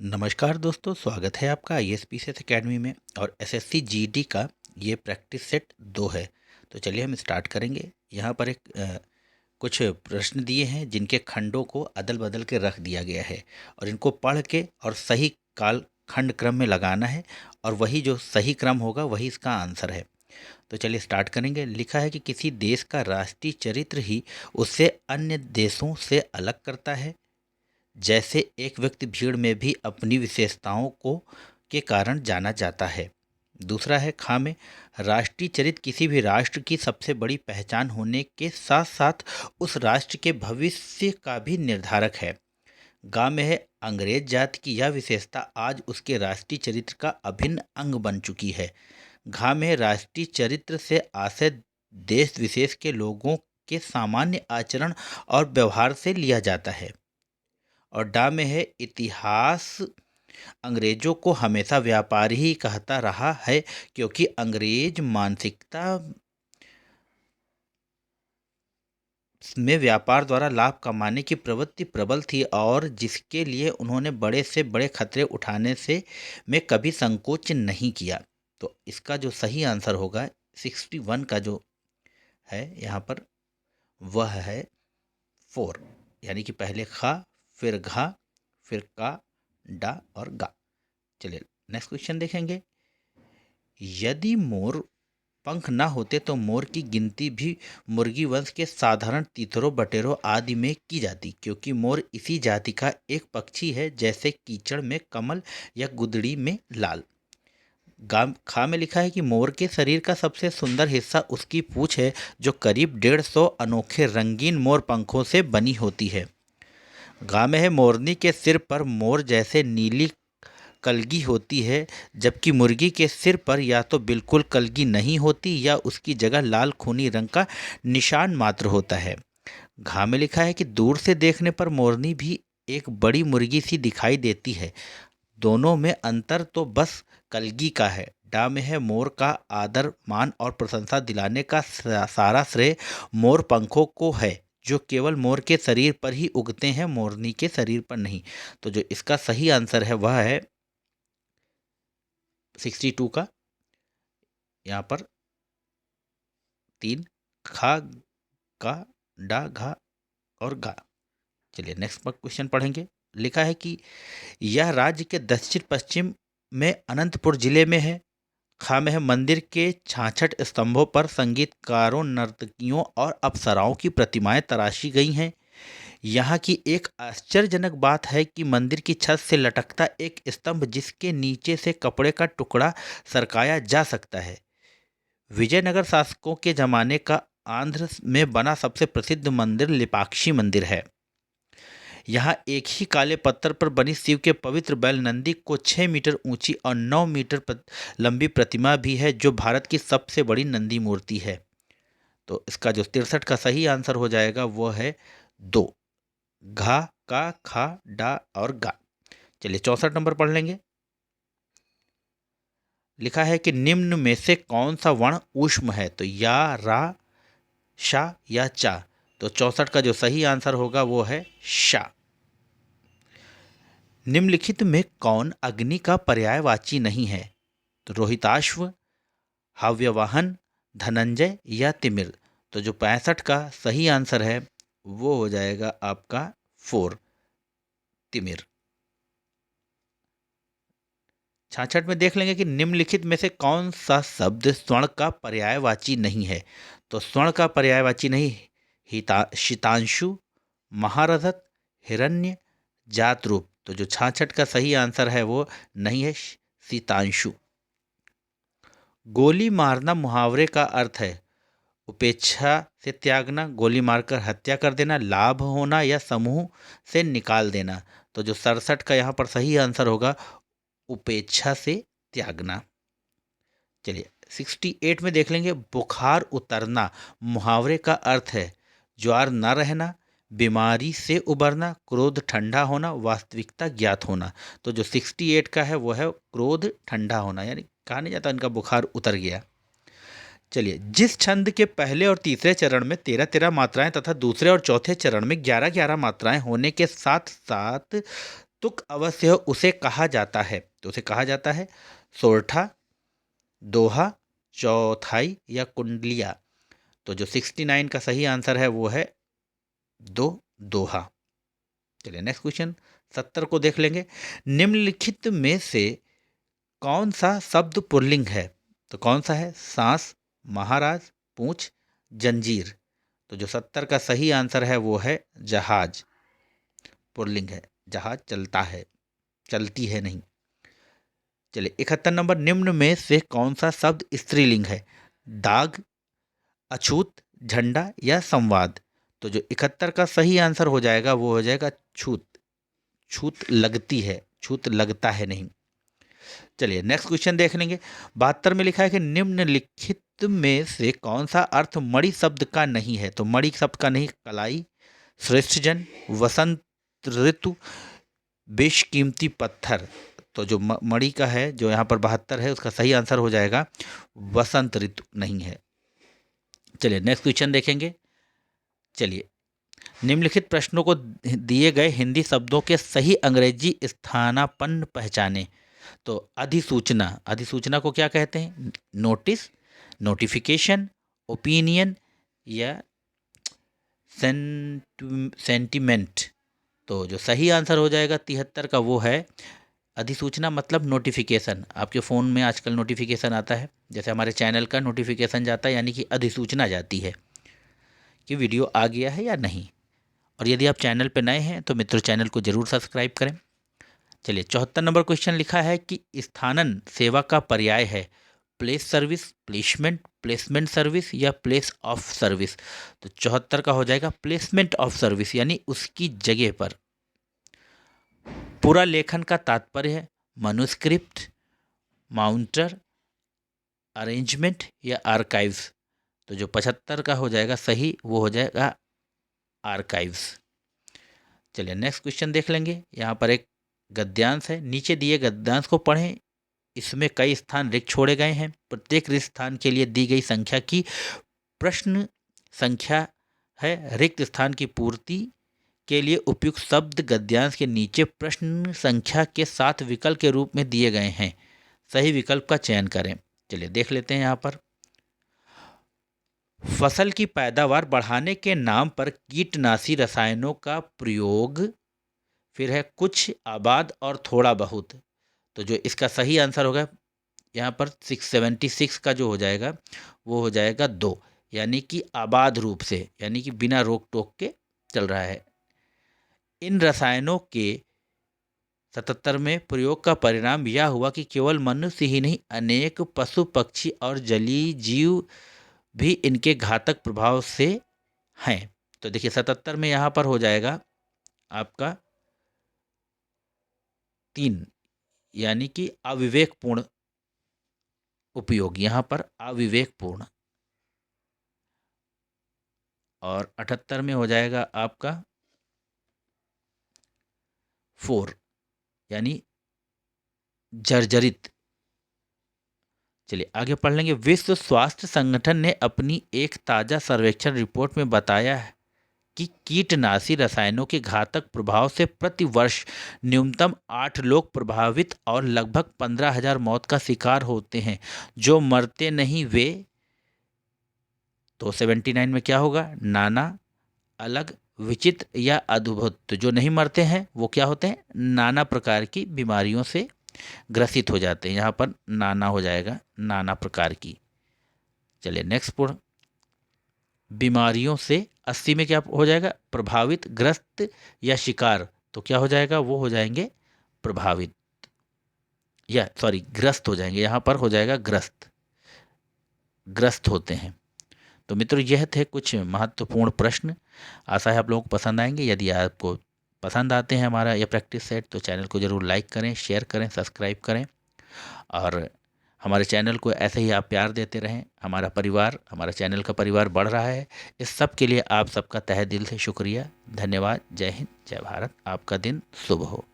नमस्कार दोस्तों, स्वागत है आपका ISPCS एकेडमी में। और SSC GD का ये प्रैक्टिस सेट 2 है। तो चलिए हम स्टार्ट करेंगे। यहाँ पर कुछ प्रश्न दिए हैं जिनके खंडों को अदल बदल के रख दिया गया है और इनको पढ़ के और सही काल खंड क्रम में लगाना है और वही जो सही क्रम होगा वही इसका आंसर है। तो चलिए स्टार्ट करेंगे। लिखा है कि किसी देश का राष्ट्रीय चरित्र ही उसे अन्य देशों से अलग करता है। जैसे एक व्यक्ति भीड़ में भी अपनी विशेषताओं को के कारण जाना जाता है। दूसरा है खा में, राष्ट्रीय चरित्र किसी भी राष्ट्र की सबसे बड़ी पहचान होने के साथ साथ उस राष्ट्र के भविष्य का भी निर्धारक है। गा में है, अंग्रेज जाति की यह विशेषता आज उसके राष्ट्रीय चरित्र का अभिन्न अंग बन चुकी है। घा में है, राष्ट्रीय चरित्र से आशय देश विशेष के लोगों के सामान्य आचरण और व्यवहार से लिया जाता है। और डा में है, इतिहास अंग्रेजों को हमेशा व्यापारी ही कहता रहा है क्योंकि अंग्रेज मानसिकता में व्यापार द्वारा लाभ कमाने की प्रवृत्ति प्रबल थी और जिसके लिए उन्होंने बड़े से बड़े खतरे उठाने से में कभी संकोच नहीं किया। तो इसका जो सही आंसर होगा 61 का जो है यहाँ पर वह है 4, यानी कि पहले खा, फिर घा, फिर का, डा और गा। चलिए नेक्स्ट क्वेश्चन देखेंगे। यदि मोर पंख ना होते तो मोर की गिनती भी मुर्गी वंश के साधारण तीतरों बटेरों आदि में की जाती, क्योंकि मोर इसी जाति का एक पक्षी है, जैसे कीचड़ में कमल या गुदड़ी में लाल। खा में लिखा है कि मोर के शरीर का सबसे सुंदर हिस्सा उसकी पूंछ है, जो करीब 150 अनोखे रंगीन मोर पंखों से बनी होती है। गा में है, मोरनी के सिर पर मोर जैसे नीली कलगी होती है, जबकि मुर्गी के सिर पर या तो बिल्कुल कलगी नहीं होती या उसकी जगह लाल खूनी रंग का निशान मात्र होता है। घा में लिखा है कि दूर से देखने पर मोरनी भी एक बड़ी मुर्गी सी दिखाई देती है, दोनों में अंतर तो बस कलगी का है। डा में है, मोर का आदर मान और प्रशंसा दिलाने का सारा श्रेय मोर पंखों को है, जो केवल मोर के शरीर पर ही उगते हैं, मोरनी के शरीर पर नहीं। तो जो इसका सही आंसर है वह है 62 का, यहाँ पर 3 खा, का, डा, घा और गा। चलिए नेक्स्ट पर क्वेश्चन पढ़ेंगे। लिखा है कि यह राज्य के दक्षिण पश्चिम में अनंतपुर जिले में है। खा में है, मंदिर के 66 स्तंभों पर संगीतकारों, नर्तकियों और अप्सराओं की प्रतिमाएं तराशी गई हैं। यहाँ की एक आश्चर्यजनक बात है कि मंदिर की छत से लटकता एक स्तंभ, जिसके नीचे से कपड़े का टुकड़ा सरकाया जा सकता है, विजयनगर शासकों के जमाने का आंध्र में बना सबसे प्रसिद्ध मंदिर लिपाक्षी मंदिर है। यहाँ एक ही काले पत्थर पर बनी शिव के पवित्र बैल नंदी को 6 मीटर ऊंची और 9 मीटर लंबी प्रतिमा भी है, जो भारत की सबसे बड़ी नंदी मूर्ति है। तो इसका जो 63 का सही आंसर हो जाएगा वो है 2, घा, का, खा, डा और गा। चलिए 64 नंबर पढ़ लेंगे। लिखा है कि निम्न में से कौन सा वर्ण ऊष्म है, तो या, रा, शा या चा। तो 64 का जो सही आंसर होगा वो है शा। निम्नलिखित में कौन अग्नि का पर्यायवाची नहीं है, तो रोहिताश्व, हव्यवाहन, धनंजय या तिमिर। तो जो 65 का सही आंसर है वो हो जाएगा आपका 4, तिमिर। 66 में देख लेंगे कि निम्नलिखित में से कौन सा शब्द स्वर्ण का पर्यायवाची नहीं है, तो स्वर्ण का पर्यायवाची नहीं, शीतांशु, महारथत, हिरण्य, जात रूप। तो जो 66 का सही आंसर है वो नहीं है, शीतांशु। गोली मारना मुहावरे का अर्थ है उपेक्षा से त्यागना, गोली मारकर हत्या कर देना, लाभ होना या समूह से निकाल देना। तो जो 67 का यहाँ पर सही आंसर होगा उपेक्षा से त्यागना। चलिए 68 में देख लेंगे। बुखार उतरना मुहावरे का अर्थ है ज्वार न रहना, बीमारी से उबरना, क्रोध ठंडा होना, वास्तविकता ज्ञात होना। तो जो 68 का है वो है क्रोध ठंडा होना, यानी कहा नहीं जाता इनका बुखार उतर गया। चलिए, जिस छंद के पहले और तीसरे चरण में 13-13 मात्राएं तथा दूसरे और चौथे चरण में 11-11 मात्राएं होने के साथ साथ तुक अवश्य हो उसे कहा जाता है, तो उसे कहा जाता है सोरठा, दोहा, चौथाई या कुंडलिया। तो जो 69 का सही आंसर है वो है दोहा। चलिए नेक्स्ट क्वेश्चन 70 को देख लेंगे। निम्नलिखित में से कौन सा शब्द पुल्लिंग है? तो कौन सा है? सांस, महाराज, पूंछ, जंजीर। तो जो 70 का सही आंसर है वो है जहाज। पुल्लिंग है, जहाज चलता है, चलती है नहीं। चलिए 71 नंबर, निम्न में से कौन सा शब्द स्त्रीलिंग है? दाग, अछूत, झंडा या संवाद। तो जो 71 का सही आंसर हो जाएगा वो हो जाएगा छूत। छूत लगती है, छूत लगता है नहीं। चलिए नेक्स्ट क्वेश्चन देख लेंगे। 72 में लिखा है कि निम्नलिखित में से कौन सा अर्थ मणि शब्द का नहीं है? तो मणि शब्द का नहीं, कलाई, श्रेष्ठजन, वसंत ऋतु, बेशकीमती पत्थर। तो जो मणि का है, जो यहाँ पर 72 है, उसका सही आंसर हो जाएगा वसंत ऋतु नहीं है। चलिए नेक्स्ट क्वेश्चन देखेंगे। चलिए निम्नलिखित प्रश्नों को दिए गए हिंदी शब्दों के सही अंग्रेजी स्थानापन्न पहचाने। तो अधिसूचना, अधिसूचना को क्या कहते हैं? नोटिस, नोटिफिकेशन, ओपिनियन या सेंटिमेंट। तो जो सही आंसर हो जाएगा 73 का वो है अधिसूचना, मतलब नोटिफिकेशन। आपके फ़ोन में आजकल नोटिफिकेशन आता है, जैसे हमारे चैनल का नोटिफिकेशन जाता है, यानी कि अधिसूचना जाती है कि वीडियो आ गया है या नहीं। और यदि आप चैनल पर नए हैं तो मित्रों चैनल को ज़रूर सब्सक्राइब करें। चलिए 74 नंबर क्वेश्चन लिखा है कि स्थानन सेवा का पर्याय है place service, placement, placement service या प्लेस ऑफ सर्विस। तो 74 का हो जाएगा प्लेसमेंट ऑफ सर्विस, यानी उसकी जगह पर। पूरा लेखन का तात्पर्य है मनुस्क्रिप्ट, माउंटर, अरेंजमेंट या आर्काइव्स। तो जो 75 का हो जाएगा सही वो हो जाएगा आर्काइव्स। चलिए नेक्स्ट क्वेश्चन देख लेंगे। यहाँ पर एक गद्यांश है, नीचे दिए गद्यांश को पढ़ें। इसमें कई स्थान रिक्त छोड़े गए हैं। प्रत्येक रिक्त स्थान के लिए दी गई संख्या की प्रश्न संख्या है। रिक्त स्थान की पूर्ति के लिए उपयुक्त शब्द गद्यांश के नीचे प्रश्न संख्या के साथ विकल्प के रूप में दिए गए हैं। सही विकल्प का चयन करें। चलिए देख लेते हैं। यहाँ पर फसल की पैदावार बढ़ाने के नाम पर कीटनाशी रसायनों का प्रयोग, फिर है कुछ, आबाद और थोड़ा बहुत। तो जो इसका सही आंसर होगा यहाँ पर 676 का जो हो जाएगा वो हो जाएगा 2, यानी कि आबाद रूप से, यानी कि बिना रोक टोक के चल रहा है। इन रसायनों के 77 में प्रयोग का परिणाम यह हुआ कि केवल मनुष्य ही नहीं, अनेक पशु पक्षी और जलीय जीव भी इनके घातक प्रभाव से हैं। तो देखिए 77 में यहाँ पर हो जाएगा आपका 3, यानी कि अविवेकपूर्ण उपयोग, यहाँ पर अविवेकपूर्ण। और 78 में हो जाएगा आपका 4, यानी जर्जरित। चलिए आगे पढ़ लेंगे। विश्व स्वास्थ्य संगठन ने अपनी एक ताज़ा सर्वेक्षण रिपोर्ट में बताया है कि कीटनाशी रसायनों के घातक प्रभाव से प्रति वर्ष न्यूनतम 8 लोग प्रभावित और लगभग 15,000 मौत का शिकार होते हैं। जो मरते नहीं वे, तो 79 में क्या होगा? नाना, अलग, विचित्र या अद्भुत। तो जो नहीं मरते हैं वो क्या होते हैं? नाना प्रकार की बीमारियों से ग्रसित हो जाते हैं। यहाँ पर नाना हो जाएगा, नाना प्रकार की। चलिए नेक्स्ट पढ़। बीमारियों से 80 में क्या हो जाएगा? प्रभावित, ग्रस्त या शिकार। तो क्या हो जाएगा? वो हो जाएंगे प्रभावित, या सॉरी ग्रस्त हो जाएंगे। यहाँ पर हो जाएगा ग्रस्त, ग्रस्त होते हैं। तो मित्रों यह थे कुछ महत्वपूर्ण प्रश्न। आशा है आप लोगों को पसंद आएंगे। यदि आपको पसंद आते हैं हमारा यह प्रैक्टिस सेट, तो चैनल को ज़रूर लाइक करें, शेयर करें, सब्सक्राइब करें और हमारे चैनल को ऐसे ही आप प्यार देते रहें। हमारा परिवार, हमारा चैनल का परिवार बढ़ रहा है। इस सब के लिए आप सबका तहे दिल से शुक्रिया, धन्यवाद। जय हिंद, जय भारत। आपका दिन शुभ हो।